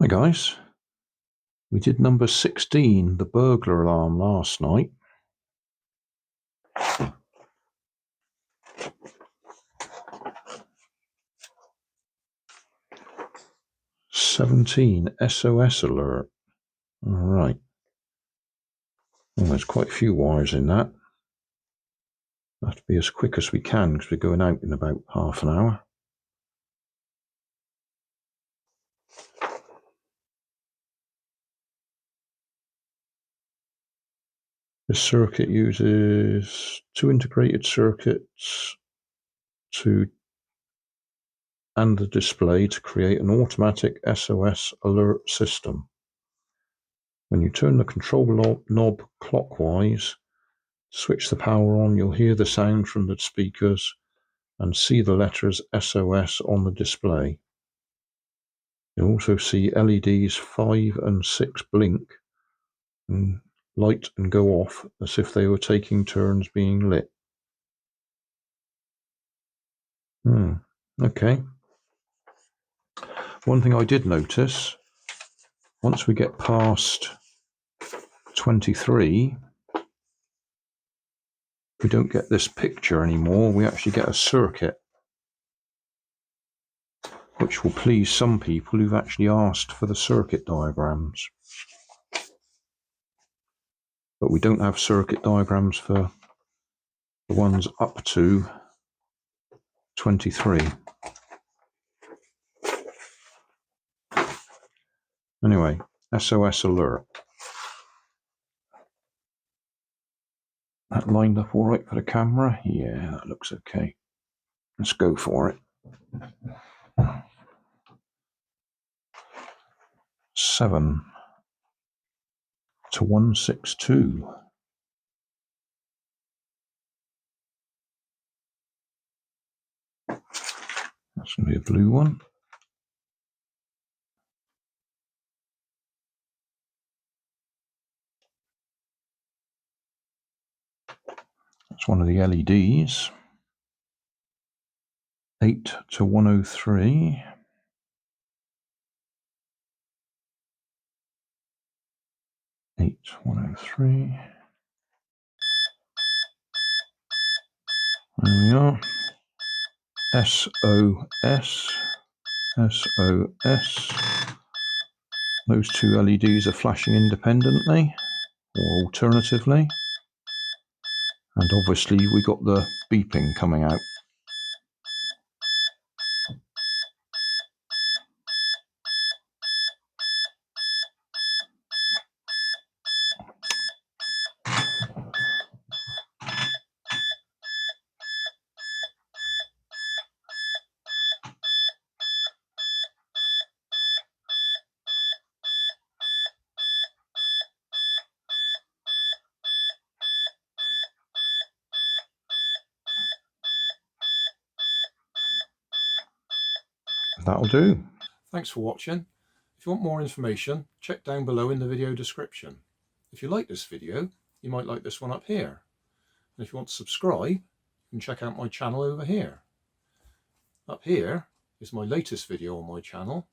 Hi guys, we did number 16, the burglar alarm, last night. SOS alert. Alright. Well, there's quite a few wires in that. Have to be as quick as we can because we're going out in about half an hour. This circuit uses two integrated circuits and the display to create an automatic SOS alert system. When you turn the control knob clockwise, switch the power on, you'll hear the sound from the speakers and see the letters SOS on the display. You'll also see LEDs 5 and 6 blink and light and go off as if they were taking turns being lit. Okay. One thing I did notice, once we get past 23, we don't get this picture anymore. We actually get a circuit, which will please some people who've actually asked for the circuit diagrams. But we don't have circuit diagrams for the ones up to 23. Anyway, SOS alert. That lined up all right for the camera? Yeah, that looks okay. Let's go for it. 7 to 162. That's going to be a blue one. That's one of the LEDs. 8 to 103. 8 to 103. There we are. SOS. SOS. Those two LEDs are flashing independently or alternatively. And obviously we got the beeping coming out. That'll do. Thanks for watching. If you want more information, check down below in the video description. If you like this video, you might like this one up here. And if you want to subscribe, you can check out my channel over here. Up here is my latest video on my channel,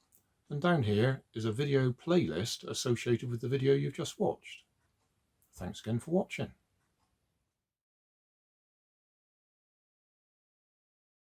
and down here is a video playlist associated with the video you've just watched. Thanks again for watching.